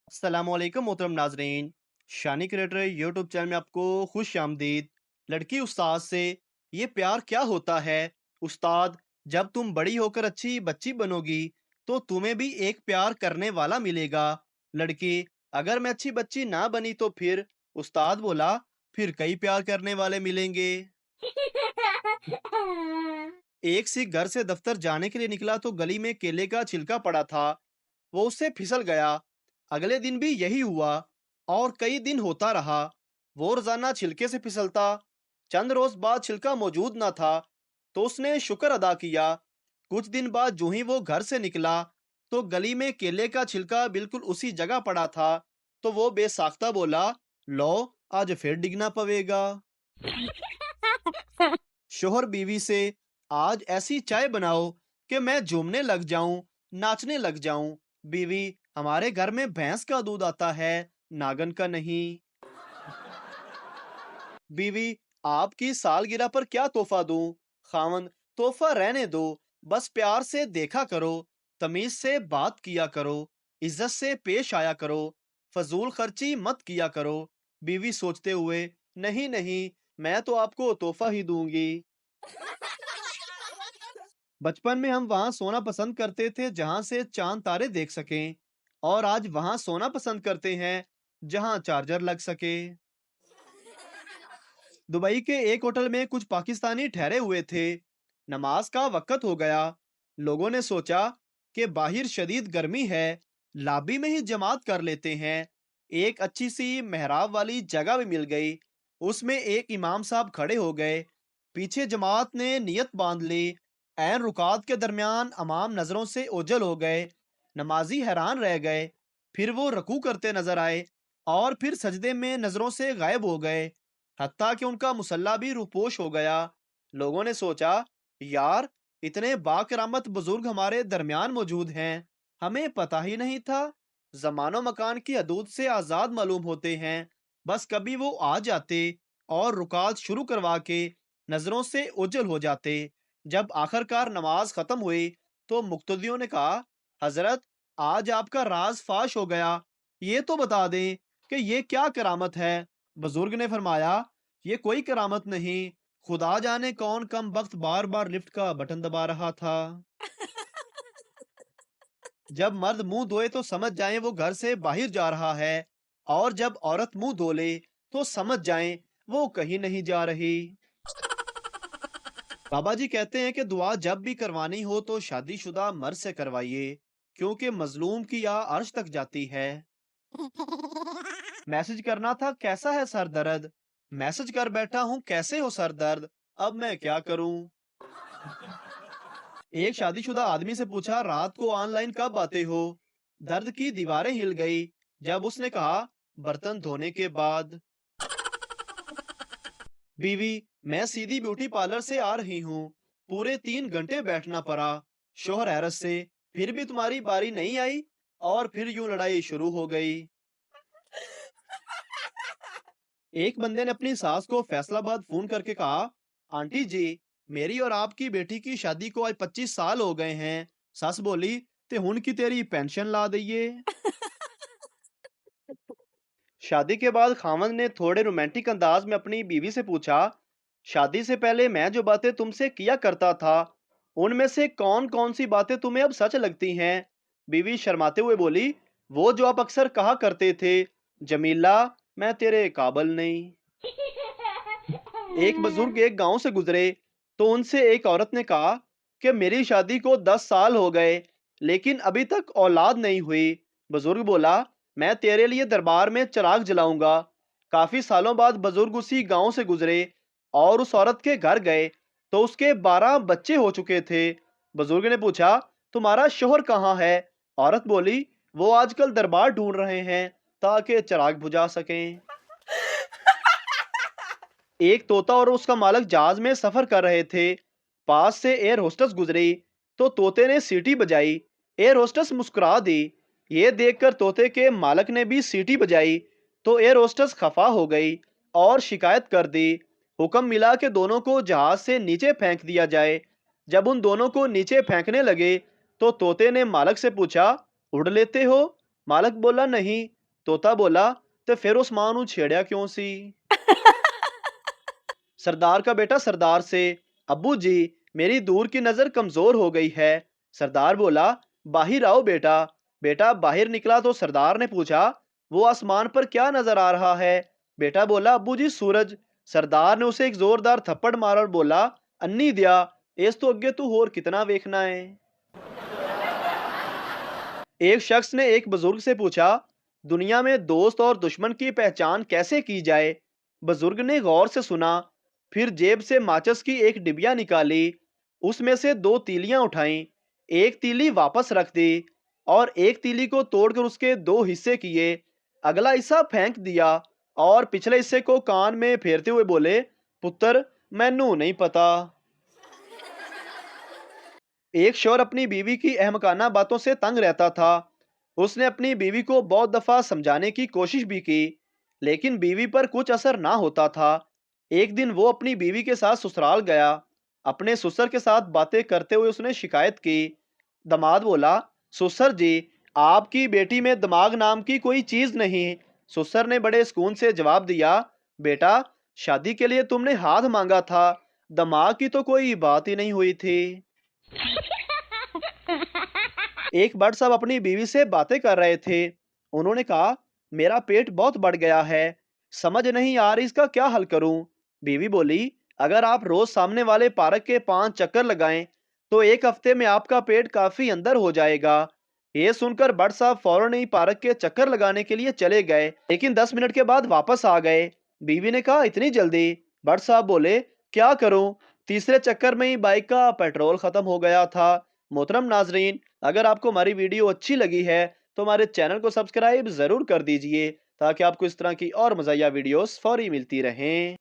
अस्सलाम वालेकुम मोहतरम नाजरीन। शानी क्रिएटर यूट्यूब चैनल में आपको खुश आमदीद। लड़की उस्ताद से ये प्यार क्या होता है? उस्ताद, जब तुम बड़ी होकर अच्छी बच्ची बनोगी तो तुम्हें भी एक प्यार करने वाला मिलेगा। लड़की, अगर मैं अच्छी बच्ची ना बनी तो फिर? उस्ताद बोला, फिर कई प्यार करने वाले मिलेंगे। एक सिख घर से दफ्तर जाने के लिए निकला तो गली में केले का छिलका पड़ा था। वो उससे फिसल गया। अगले दिन भी यही हुआ और कई दिन होता रहा। वो रोजाना छिलके से फिसलता। चंद रोज बाद छिलका मौजूद न था तो उसने शुक्र अदा किया। कुछ दिन बाद जो ही वो घर से निकला तो गली में केले का छिलका बिल्कुल उसी जगह पड़ा था। तो वो बेसाख्ता बोला, लो, आज फिर डिगना पवेगा। शोहर बीवी से, आज ऐसी चाय बनाओ कि मैं झूमने लग जाऊं, नाचने लग जाऊं। बीवी, हमारे घर में भैंस का दूध आता है, नागन का नहीं। बीवी, आपकी सालगिरह पर क्या तोहफा दूं? खामन, तोहफा रहने दो, बस प्यार से देखा करो, तमीज से बात किया करो, इज्जत से पेश आया करो, फजूल खर्ची मत किया करो। बीवी सोचते हुए, नहीं नहीं, मैं तो आपको तोहफा ही दूंगी। बचपन में हम वहां सोना पसंद करते थे जहां से चांद तारे देख सकें, और आज वहां सोना पसंद करते हैं जहां चार्जर लग सके। दुबई के एक होटल में कुछ पाकिस्तानी ठहरे हुए थे। नमाज का वक्त हो गया। लोगों ने सोचा कि बाहर शदीद गर्मी है, लॉबी में ही जमात कर लेते हैं। एक अच्छी सी मेहराब वाली जगह भी मिल गई। उसमें एक इमाम साहब खड़े हो गए। पीछे जमात ने नियत बांध ली। ऐन रुकात के दरमियान अमाम नजरों से ओझल हो गए। नमाजी हैरान रह गए। फिर वो रकू करते नजर आए और फिर सजदे में नजरों से गायब हो गए। हत्ता कि उनका मुसल्ला भी रूपोश हो गया। लोगों ने सोचा, यार, इतने बाकरामत बुजुर्ग हमारे दरमियान मौजूद हैं, हमें पता ही नहीं था। जमानो मकान की हदूद से आजाद मालूम होते हैं, बस कभी वो आ जाते और रुकात शुरू करवा के नजरों से ओझल हो जाते। जब आखिरकार नमाज खत्म हुई तो मुक्तदियों ने कहा, हजरत, आज आपका राज फाश हो गया, ये तो बता दें कि ये क्या करामत है। बुजुर्ग ने फरमाया, ये कोई करामत नहीं, खुदा जाने कौन कम वक्त बार बार लिफ्ट का बटन दबा रहा था। जब मर्द मुंह धोए तो समझ जाएं वो घर से बाहर जा रहा है, और जब औरत मुंह धो ले तो समझ जाएं वो कहीं नहीं जा रही। बाबा जी कहते हैं कि दुआ जब भी करवानी हो तो शादीशुदा मर्द से करवाइए, क्योंकि मजलूम की या अर्श तक जाती है। मैसेज करना था, कैसा है सर दर्द? मैसेज कर बैठा हूँ, कैसे हो सर दर्द? अब मैं क्या करूं? एक शादीशुदा आदमी से पूछा, रात को ऑनलाइन कब आते हो? दर्द की दीवारें हिल गई जब उसने कहा, बर्तन धोने के बाद। बीवी, मैं सीधी ब्यूटी पार्लर से आ रही हूँ, पूरे 3 घंटे बैठना पड़ा। शोहर हैरत से, फिर भी तुम्हारी बारी नहीं आई? और फिर यूं लड़ाई शुरू हो गई। एक बंदे ने अपनी सास को फैसलाबाद फोन करके कहा, आंटी जी, मेरी और आपकी बेटी की शादी को आज 25 साल हो गए हैं। सास बोली, ते हुन की तेरी पेंशन ला दइए। शादी के बाद खामद ने थोड़े रोमांटिक अंदाज में अपनी बीवी से पूछा, शादी से पहले मैं जो बातें तुमसे किया करता था, उनमें से कौन कौन सी बातें तुम्हें अब सच लगती हैं? बीवी शर्माते हुए बोली, वो जो आप अक्सर कहा करते थे, जमीला, मैं तेरे काबिल नहीं। एक बुजुर्ग एक गांव से गुजरे तो उनसे एक औरत ने कहा कि मेरी शादी को 10 साल हो गए, लेकिन अभी तक औलाद नहीं हुई। बुजुर्ग बोला, मैं तेरे लिए दरबार में चिराग जलाऊंगा। काफी सालों बाद बुजुर्ग उसी गांव से गुजरे और उस औरत के घर गए तो उसके 12 बच्चे हो चुके थे। बुजुर्ग ने पूछा, तुम्हारा शोहर कहाँ है? औरत बोली, वो आजकल दरबार ढूंढ रहे हैं ताकि चिराग बुझा सकें। एक तोता और उसका मालिक जहाज में सफर कर रहे थे। पास से एयर होस्टेस गुजरी तो तोते ने सीटी बजाई। एयर होस्टेस मुस्कुरा दी। ये देखकर तोते के मालिक ने भी सीटी बजाई तो एयर होस्टेस खफा हो गई और शिकायत कर दी। हुक्म मिला कि दोनों को जहाज से नीचे फेंक दिया जाए। जब उन दोनों को नीचे फेंकने लगे तो तोते ने मालिक से पूछा, उड़ लेते हो? मालिक बोला, नहीं, ਤੋਤਾ बोला, ਤੇ ਫਿਰ ਉਸ ਮਾਂ ਨੂੰ ਛੇੜਿਆ ਕਿਉਂ ਸੀ? सरदार का बेटा सरदार से, अब्बू जी मेरी दूर की नजर कमजोर हो गई है। सरदार बोला, बाहर आओ बेटा। बेटा बाहर निकला तो सरदार ने पूछा, वो आसमान पर क्या नजर आ रहा है? बेटा बोला, अब्बू जी सूरज। सरदार ने उसे एक जोरदार थप्पड़ मारा और बोला, अन्नी दिया, इस तो अगे तू होर कितना वेखना है। एक शख्स ने एक बुजुर्ग से पूछा, दुनिया में दोस्त और दुश्मन की पहचान कैसे की जाए? बुजुर्ग ने गौर से सुना, फिर जेब से माचिस की एक डिबिया निकाली, उसमें से 2 तीलियां उठाईं, एक तीली वापस रख दी और एक तीली को तोड़कर उसके 2 हिस्से किए, अगला हिस्सा फेंक दिया और पिछले हिस्से को कान में फेरते हुए बोले, पुत्र मैनू नहीं पता। एक शोर अपनी बीवी की अहमकाना बातों से तंग रहता था। उसने अपनी बीवी को बहुत दफ़ा समझाने की कोशिश भी की, लेकिन बीवी पर कुछ असर ना होता था। एक दिन वो अपनी बीवी के साथ ससुराल गया। अपने ससुर के साथ बातें करते हुए उसने शिकायत की। दामाद बोला, ससुर जी आपकी बेटी में दिमाग नाम की कोई चीज़ नहीं। ससुर ने बड़े सुकून से जवाब दिया, बेटा शादी के लिए तुमने हाथ मांगा था, दिमाग की तो कोई बात ही नहीं हुई थी। एक बड़ साहब अपनी बीवी से बातें कर रहे थे। उन्होंने कहा, मेरा पेट बहुत बढ़ गया है, समझ नहीं आ रही इसका क्या हल करूं। बीवी बोली, अगर आप रोज सामने वाले पार्क के 5 चक्कर लगाएं तो एक हफ्ते में आपका पेट काफी अंदर हो जाएगा। ये सुनकर बड़ साहब फौरन ही पार्क के चक्कर लगाने के लिए चले गए, लेकिन 10 मिनट के बाद वापस आ गए। बीवी ने कहा, इतनी जल्दी? बड़ साहब बोले, क्या करूं, तीसरे चक्कर में ही बाइक का पेट्रोल खत्म हो गया था। मोहतरम नाजरीन, अगर आपको हमारी वीडियो अच्छी लगी है तो हमारे चैनल को सब्सक्राइब ज़रूर कर दीजिए ताकि आपको इस तरह की और मज़ाहिया वीडियोस फौरी मिलती रहें।